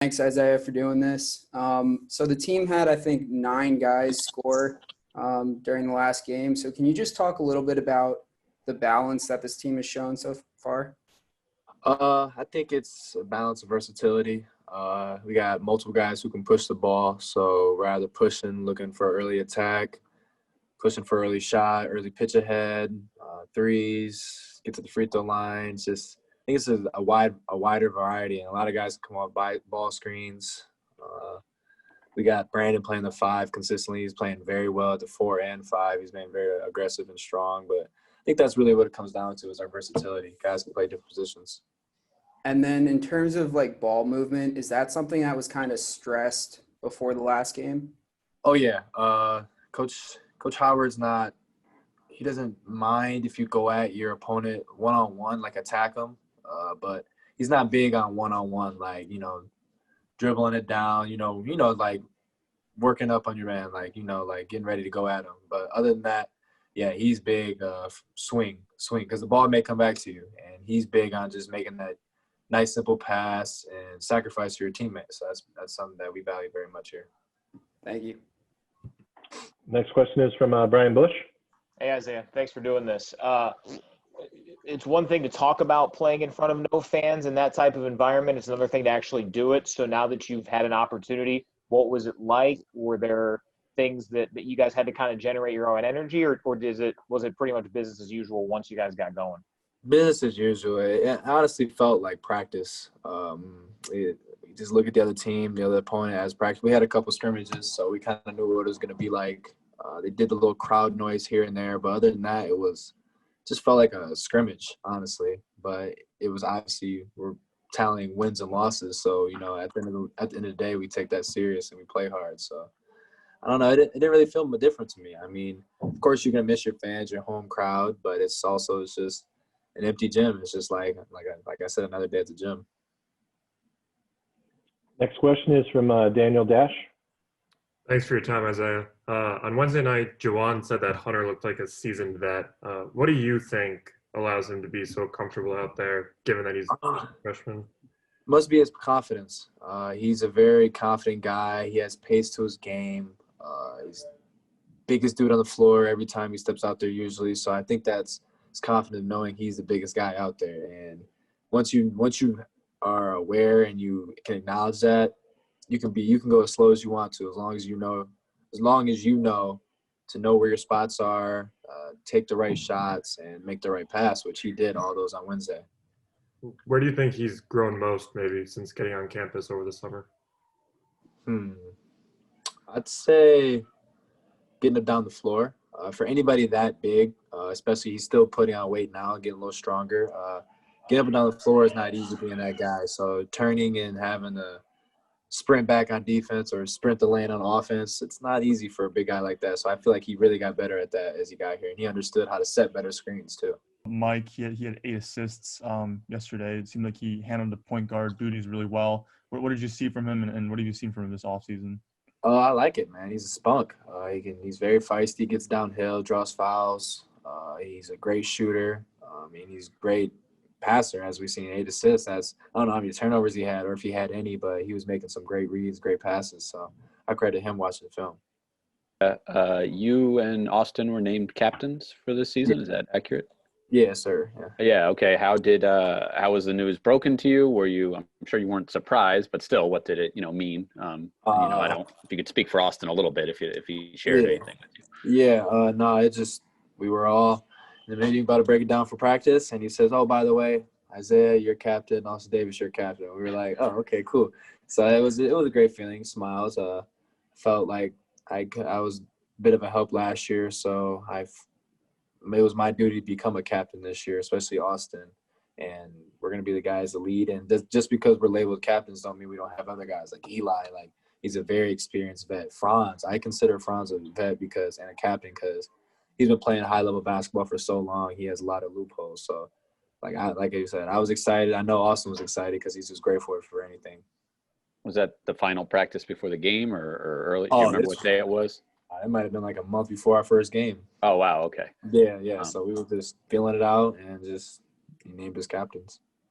Thanks, Isaiah, for doing this. So the team had, I think, 9 guys score during the last game. So can you just talk a little bit about the balance that this team has shown so far? I think it's a balance of versatility. We got multiple guys who can push the ball. So rather pushing, looking for early attack, pushing for early shot, early pitch ahead, threes, get to the free throw line. I think it's a wider variety, and a lot of guys come off by ball screens. We got Brandon playing the 5 consistently. He's playing very well at the 4 and 5. He's been very aggressive and strong. But I think that's really what it comes down to is our versatility. Guys can play different positions. And then in terms of like ball movement, is that something that was kind of stressed before the last game? Oh yeah, Coach Howard's not. He doesn't mind if you go at your opponent one-on-one, like attack him. But he's not big on one-on-one, like dribbling it down. Like working up on your man, like like getting ready to go at him. But other than that, yeah, he's big. Swing, because the ball may come back to you, and he's big on just making that nice simple pass and sacrifice for your teammates. So that's something that we value very much here. Thank you. Next question is from Brian Bush. Hey, Isaiah. Thanks for doing this. It's one thing to talk about playing in front of no fans in that type of environment. It's another thing to actually do it. So now that you've had an opportunity, what was it like? Were there things that you guys had to kind of generate your own energy, or was it pretty much business as usual once you guys got going? Business as usual. It honestly felt like practice. You just look at the other team, the other opponent as practice. We had a couple scrimmages, so we kind of knew what it was going to be like. They did the little crowd noise here and there, but other than that, just felt like a scrimmage, honestly. But it was obviously we're tallying wins and losses, so at the end of the day, we take that serious and we play hard. So I don't know. It didn't really feel different to me. I mean, of course, you're gonna miss your fans, your home crowd, but it's just an empty gym. It's just like I said, another day at the gym. Next question is from Daniel Dash. Thanks for your time, Isaiah. On Wednesday night, Juwan said that Hunter looked like a seasoned vet. What do you think allows him to be so comfortable out there, given that he's a freshman? Must be his confidence. He's a very confident guy. He has pace to his game. He's biggest dude on the floor every time he steps out there usually. So I think it's confident knowing he's the biggest guy out there. And once you are aware and you can acknowledge that, you can go as slow as you want to, as long as you know to know where your spots are, take the right shots and make the right pass, which he did all those on Wednesday. Where do you think he's grown most, maybe, since getting on campus over the summer? I'd say getting him down the floor. For anybody that big, especially he's still putting on weight now, getting a little stronger. Getting up and down the floor is not easy being that guy. So turning and having to sprint back on defense or sprint the lane on offense, it's not easy for a big guy like that. So I feel like he really got better at that as he got here, and he understood how to set better screens too. Mike, he had 8 assists yesterday. It seemed like he handled the point guard duties really well. What did you see from him, and what have you seen from him this offseason? Oh, I like it, man. He's a spunk. He's very feisty, gets downhill, draws fouls. He's a great shooter. He's a great passer, as we've seen, 8 assists. I don't know how many turnovers he had or if he had any, but he was making some great reads, great passes. So I credit him watching the film. You and Austin were named captains for this season. Is that accurate? Yeah, sir. Yeah. Okay. How was the news broken to you? I'm sure you weren't surprised, but still, what did it, mean? If you could speak for Austin a little bit, if he shared anything with you. Yeah. No, we were all in the meeting about to break it down for practice, and he says, "Oh, by the way, Isaiah, you're captain. Austin Davis, you're captain." We were like, "Oh, okay, cool." So it was a great feeling. Smiles. Felt like I was a bit of a help last year, so it was my duty to become a captain this year, especially Austin. And we're going to be the guys to lead. And just because we're labeled captains don't mean we don't have other guys like Eli. Like, he's a very experienced vet. Franz, I consider Franz a vet and a captain because he's been playing high-level basketball for so long. He has a lot of loopholes. So, like I said, I was excited. I know Austin was excited because he's just grateful for anything. Was that the final practice before the game or early? Do you remember what day it was? It might have been like a month before our first game. Oh, wow. Okay. Yeah. So we were just feeling it out and just named us captains.